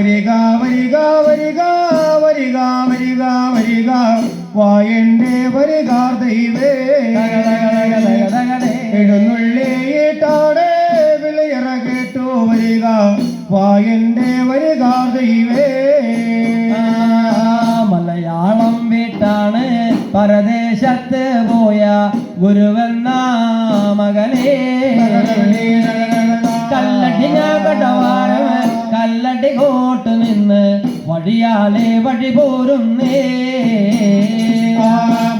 വരിക വരിക വരിക വരിക വരിക വരിക വായന്റെ വരികാർ ദൈവേ എഴുന്നള്ളിയിട്ടാണ് വിളിയറ കേട്ടു വരിക വായന്റെ വരികാർ ദൈവേ മലയാളം വീട്ടാണ് പരദേശത്ത് പോയ ഗുരുവെന്ന മകനെ കല്ലടി കടവാരം കല്ലടി കോട്ട് നിന്ന് വഴിയാലെ വഴി പോരുന്നേ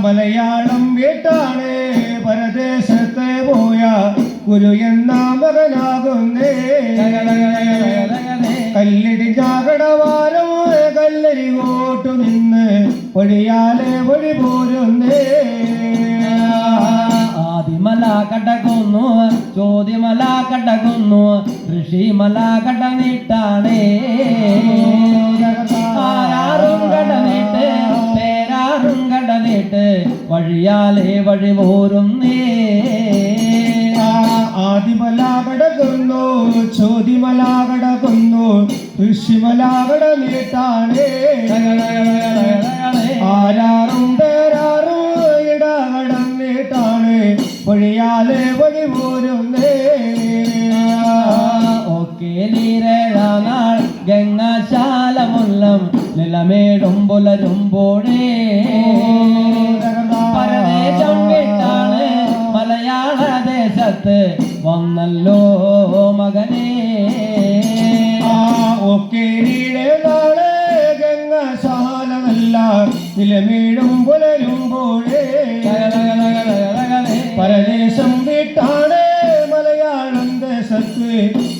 മലയാളം വീട്ടാണ് പരദേശത്ത് പോയ ഗുരു എന്ന മകനാകുന്നേ കല്ലിടിഞ്ഞ കടവാരം കല്ലരി കോട്ടു നിന്ന് വഴിയാലെ വഴി പോരുന്നേ ആദിമല കടകുന്നു ചോദ്യമല കടകുന്നു ഋഷിമല കടനിട്ടാണേ ആരാറും കടനിട്ട് പേരാറും കടനിട്ട് വഴിയാലെ വഴി പോരുന്നേ ആദിമല കടകുന്നു ചോദ്യമല കടകുന്നു ഋഷിമല കടനിട്ടാണേ ആരാറും പേരാറും ഇടകടന്നിട്ടാണ് വഴിയാലെ വഴി പോരുന്നേ ഒക്കെ നീരേഴാനാൾ ഗംഗാശാലമുള്ളം നിലമേടും പുലരുമ്പോഴേ പരദേശം വിട്ടാണ് മലയാള ദേശത്ത് വന്നല്ലോ മകനേ ഒക്കെ നീരേഴാള് ഗംഗാശാലമല്ല നിലമേടും പുലരുമ്പോഴേ പരദേശം വിട്ടാണ് മലയാളം ദേശത്ത്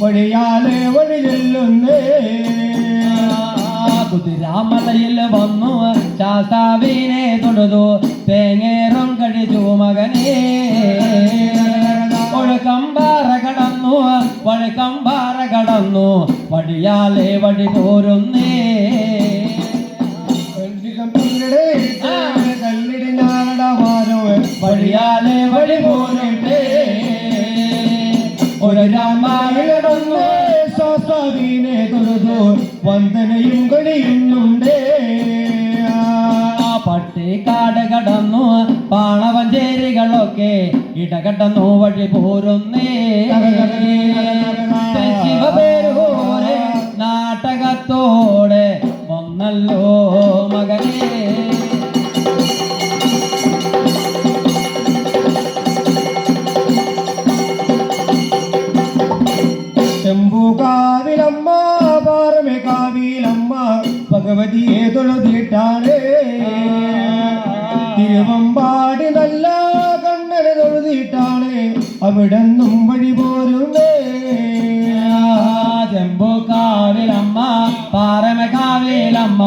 വഴിയാലെ വഴി ചെല്ലുന്നേ കുതിരാമലയിൽ വന്നു ശാസ്താവിനെ തൊടുതു തേങ്ങേറും കഴിച്ചു മകനേ ഒഴുക്കമ്പാറ കടന്നു വഴുക്കമ്പാറ കടന്നു വഴിയാലെ വഴി പോരുന്നേ വഴിയാലെ വഴി പോരുന്നേ ഒരു രാമായണന്നു ശാസ്താവിനെ തൊഴുതു വന്ദനയും കഴിയുന്നുണ്ടേ പട്ടിക്കാട് കടന്നു പാണവഞ്ചേരികളൊക്കെ ഇടകടന്നു വഴി പോരുന്നേ ശിവപേരൂരെ നാട്ടകത്തോടെ വന്നല്ലോ മകനേ ശംഭുകാവിലമ്മ പാറമേക്കാവിലമ്മ ഭഗവതിയെ തൊഴുതിട്ടാണ് തിരുവമ്പാടി നല്ല കണ്ണനെ തൊഴുതിട്ടാണ് അവിടെന്നും വഴി പോരുന്നേ ശംഭുകാവിലമ്മ പാറമേക്കാവിലമ്മ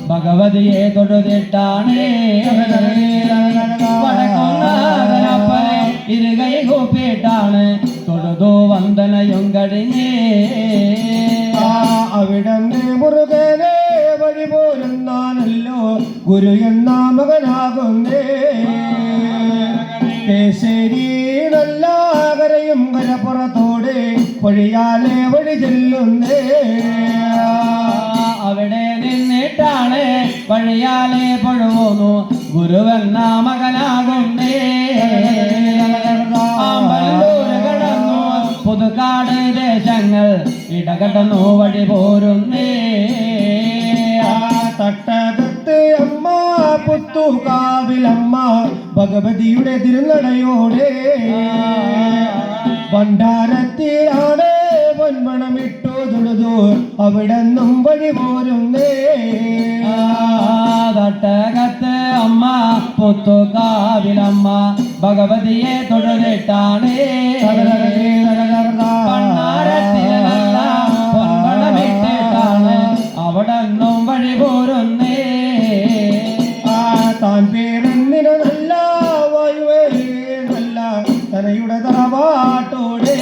ഭഗവതിയെ തൊഴുതിട്ടാണ് ഇരുകൈ കൂപ്പിട്ടാണ് തൊഴുതു വന്ദനയും കഴിഞ്ഞേ അവിടെ മുരുകനെ വഴി പോരുന്നാനല്ലോ ഗുരു എന്ന മകനാകുന്നേ കേശരി നല്ല കരയും കരപ്പുറത്തോടെ വഴിയാലെ വഴി ചെല്ലുന്നേ അവിടെ നിന്നിട്ടാണ് വഴിയാലെ പൊഴുവോന്നു ഗുരുവെന്ന മകനാകുന്നേ കടന്നു പുതുക്കാട് ദേശങ്ങൾ ഇടകടന്നു വഴി പോരുന്നേ തട്ടകത്ത് അമ്മ പുത്തുകാവിലമ്മ ഭഗവതിയുടെ തിരുനടയോടെ ഭണ്ഡാരത്തിലാണ് പൊൻപണമിട്ടു തൊഴുതു അവിടെന്നും വഴി പോരുന്നേ തട്ടകത്ത് അമ്മ പുത്തുകാവിലമ്മ ഭഗവതിയെ തൊഴുതിട്ടാണ് പൊൻപണമിട്ടിട്ടാണ് അവിടെന്നും വഴി പോരുന്നേ താൻ പേരെന്നിന് നല്ല വായുവേ നല്ല തനയുടെ തറവാട്ടോടെ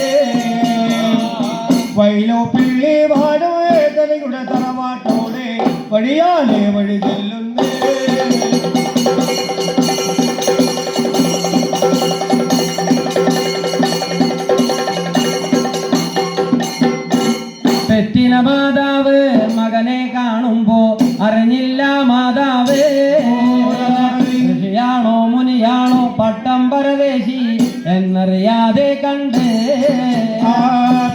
വൈലോ പിള്ളി വാടുവേ തനയുടെ തറവാട്ടോടെ വഴിയാലെ വഴി ചെല്ലുന്നേ പെറ്റിന മാതാവ് മകൻ മകനെ കാണുമ്പോ അറിഞ്ഞില്ല മാതാവേ ഋഷിയാണോ മുനിയാണോ പട്ടം പരദേശി എന്നറിയാതെ കണ്ട്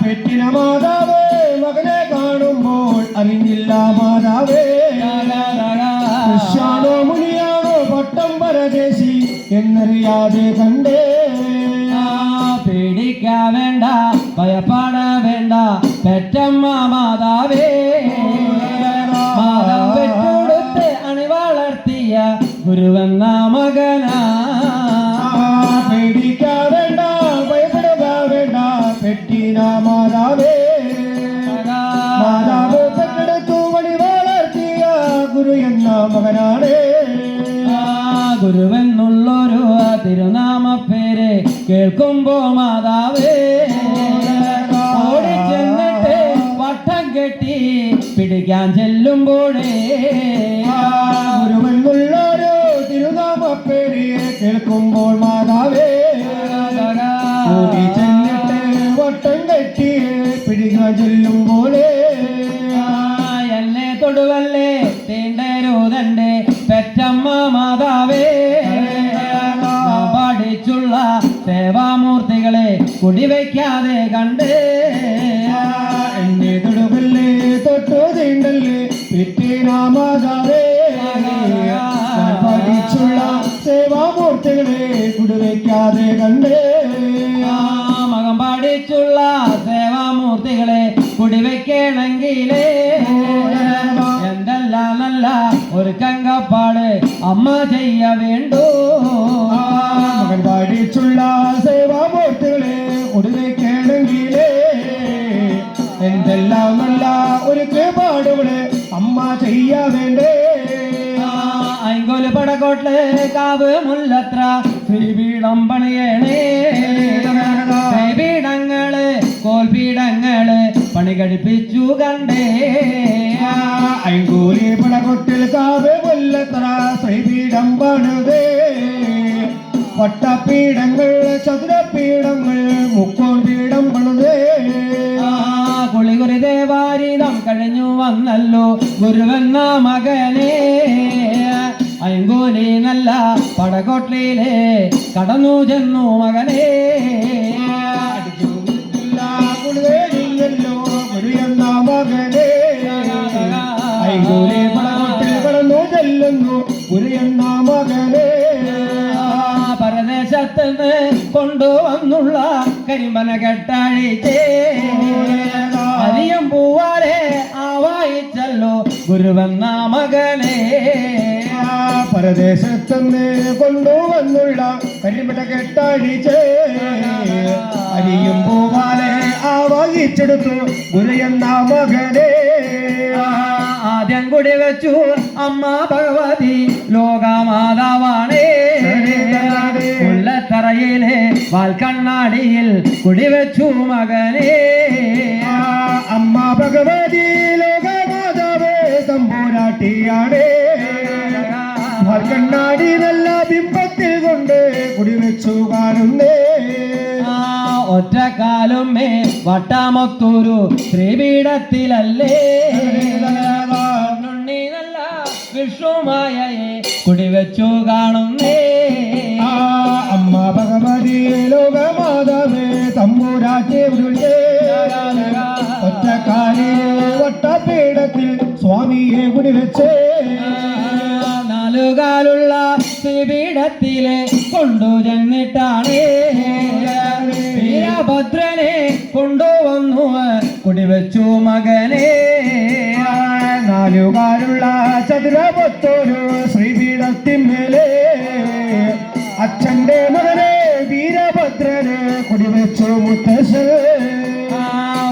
പെറ്റിന മാതാവേ മകനെ കാണുമ്പോൾ അറിഞ്ഞില്ല മാതാവേ ഋഷിയാണോ മുനിയാണോ പട്ടം പരദേശി എന്നറിയാതെ കണ്ടേ പേടിക്കാ വേണ്ട ഭയപ്പാട വേണ്ട പെറ്റമ്മ മാതാവേ മാതം പെട്ടുകൊടുത്ത് അണിവളർത്തിയ ഗുരുവെന്ന മകനാ പേടിക്കാ വേണ്ട ഭയപ്പെടുക വേണ്ട പെറ്റിന മാതാവേ മാതാവ് പെട്ടെടുത്തു വഴി വളർത്തിയ ഗുരു എന്ന മകനാണ് ഗുരുവെന്നുള്ളൊരു തിരുനാമ പേര് കേൾക്കുമ്പോ മാതാവേ ഓടിച്ചെന്നിട്ട് വട്ടം കെട്ടി പിടിക്കാൻ ചെല്ലുമ്പോഴേ ഗുരുവെന്നുള്ളൊരു തിരുനാമ പേര് കേൾക്കുമ്പോൾ മാതാവേ ഓടിച്ചെന്നിട്ട് വട്ടം കെട്ടി പിടിക്കാൻ ചെല്ലുമ്പോഴേ എന്നെ തൊടുവല്ലേ തീണ്ടരുതന്റെ പെറ്റമ്മ മാതാവേ പഠിച്ചുള്ള സേവാമൂർത്തികളെ കുടിവയ്ക്കാതെ കണ്ട് എന്നെ തൊടുകല്ലേ തൊട്ടു തീണ്ടല്ലേ പെറ്റിന മാതാവേ പഠിച്ചുള്ള സേവാമൂർത്തികളെ കുടിവയ്ക്കാതെ കണ്ടേ മകൻ പഠിച്ചുള്ള സേവാമൂർത്തികളെ കുടിവെക്കണമെങ്കിലേ എന്തെല്ലാം നല്ല ഒരു കങ്കപ്പാട് അമ്മ ചെയ്യ വേണ്ടു മകൻ പഠിച്ചുള്ള സേവാമൂർത്തികളെ കുടിവയ്ക്കണമെങ്കിലേ എന്തെല്ലാം നല്ല ഒരു പാടുകളെ അമ്മ ചെയ്യ വേണ്ടേ അങ്കോല് പടക്കോട്ടില് കാവ് മുല്ലത്ര ശ്രീപീഠം പണിയണേ ശ്രീപീഠങ്ങള് കോൽപീഠങ്ങള് പണി കഴിപ്പിച്ചു കണ്ടേ അങ്കോലി പടകൊട്ടിൽ കാവ് മുല്ലത്ര ശ്രീപീഠം പണിതേ വട്ടപീഠങ്ങൾ ചതുരപീഠങ്ങൾ മുക്കോൺ പീഠം പണിതേ കുളികുറി ദേവാരീതം കഴിഞ്ഞു വന്നല്ലോ ഗുരുവെന്ന മകനെ അയങ്കോലി നല്ല പടകൊട്ടിലെ കടന്നു ചെന്നു മകനെ ഗുരു എന്ന മകനെ അങ്കോലി പടകൊട്ടിൽ കടന്നു ചെല്ലുന്നു ഗുരു എന്ന മകനെ പരദേശത്തുനിന്ന് കൊണ്ടുവന്നുള്ള കരിമ്പന കെട്ടഴിച്ചേ അരിയം പൂവാലെ ആവായിച്ചല്ലോ ഗുരുവെന്ന മകനെ പരദേശത്തുനിന്ന് കൊണ്ടുവന്നുള്ള കരിമ്പന കെട്ടഴിച്ചേ അരിയും പൂവാലെ ആവാഹിച്ചെടുത്തു ഗുരു എന്ന മകനെ ആദ്യം കുടി വെച്ചു അമ്മ ഭഗവതി ലോകമാതാവാണേ ഉള്ളത്തറയിലെ വാൽക്കണ്ണാടിയിൽ കുടിവെച്ചു മകനെ അമ്മ ഭഗവതി ലോകമാതാവേ തമ്പൂരാട്ടിയാണ് വാൽക്കണ്ണാടി നല്ല ബിംബത്തിൽ കൊണ്ട് കുടിവെച്ചു കാണുന്നേ ഒറ്റക്കാലുമേ വട്ടാമൊത്തൂരു ശ്രീപീഠത്തിലല്ലേ ഉണ്ണി നല്ല വിഷ്ണുമായയെ കുടിവെച്ചു കാണുന്നേ അമ്മ ഭഗവതി ലോകമാതാവേ തമ്പൂരാട്ടി ഒറ്റക്കാലിലെ വട്ടപീഠത്തിൽ സ്വാമിയെ കുടിവെച്ചേ നാലുകാലുള്ള ശ്രീപീഠത്തിലെ കൊണ്ടു ചെന്നിട്ടാണ് വീരഭദ്രനെ കൊണ്ടുവന്നു കുടിവെച്ചു മകനെ നാലുകാലുള്ള ചതുരപത്തൊരു ശ്രീപീഠത്തിന്മേലെ അച്ഛന്റെ മകനെ വീരഭദ്രനെ കുടിവെച്ചു മുത്തശ്ശൻ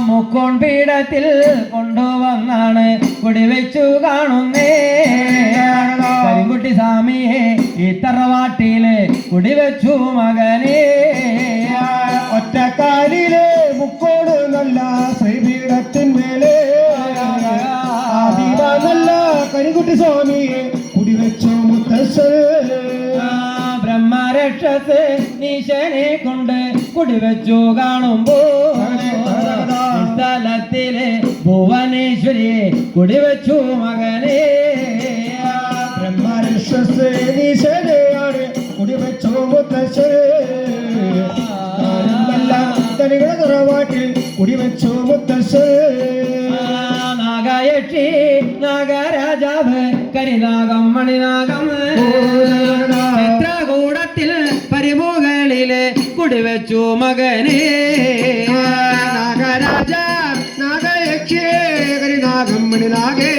മുക്കോൺ പീഠത്തിൽ കൊണ്ടുവന്നാണ് കുടിവെച്ചു കാണുന്നേ കരിങ്കുട്ടി സ്വാമിയെ ഈ തറവാട്ടില് കുടിവെച്ചു മകനെ ഒറ്റക്കാലിലെ മുക്കോട് നല്ല ശ്രീപീഠത്തിന്മേലെ ആദിവ നല്ല കരിങ്കുട്ടി സ്വാമിയെ കുടിവെച്ചു മുത്തശ്ശൻ ബ്രഹ്മരക്ഷസ് നീശനെ കൊണ്ട് കുടിവെച്ചു കാണുമ്പോ സ്ഥലത്തിൽ ഗോകുലത്തിലെ ഭുവനേശ്വരിയെ കുടിവെച്ചു മകനെ ബ്രഹ്മരക്ഷസേനീശനെയാണ് കുടിവെച്ചോ മുത്തശ്ശേരി തനികളുടെ തറവാട്ടിൽ കുടിവെച്ചോ മുത്തശ്ശേരി നാഗയക്ഷി നാഗരാജാവ് കരിനാഗം മണിനാഗം ചിത്രകൂടത്തിൽ പരിമുകളില് കുടിവെച്ചു മകനെ നാഗരാജ നാഗയക്ഷി കരിനാഗം മണിനാഗേ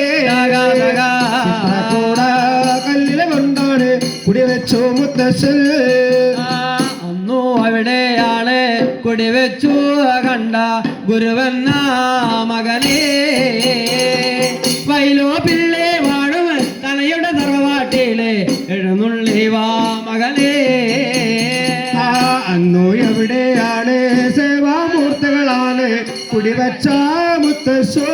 കല്ലിലെ കൊണ്ടാണ് കുടിവെച്ചോ മുത്തശ്ശൻ അന്നു അവിടെയാണ് കുടിവെച്ചു കണ്ട ഗുരുവെന്ന മകനെ വൈലോ പിള്ളേ വാഴും തനയുടെ തറവാട്ടിലെ എഴുന്നള്ളി വാ മകനെ അന്നു എവിടെയാണ് സേവാമൂർത്തികളാണ് കുടിവെച്ച മുത്തശ്ശോ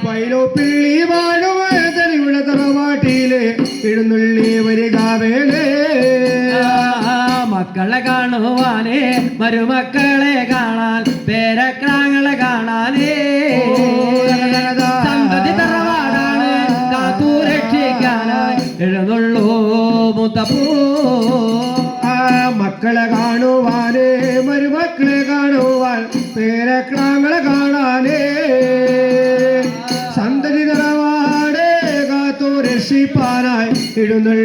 വൈലോ പിള്ളി വാഴും തനിയുടെ തറവാട്ടിലെ എഴുന്നള്ളി വരിക വേണേ മക്കളെ കാണുവാനേ മരുമക്കളെ കാണാൻ പേരക്രാങ്ങളെ കാണാനേ സന്തതി തറവാടാണ് കാത്തു രക്ഷിക്കാനായി എഴുന്നള്ളൂ മുത്തപ്പൂ മക്കളെ കാണുവാനേ മരുമക്കളെ കാണുവാൻ പേരക്രാങ്ങളെ കാണാനേ സന്തതി തറവാടേ കാത്തു രക്ഷിപ്പാനായി എഴുന്നള്ളി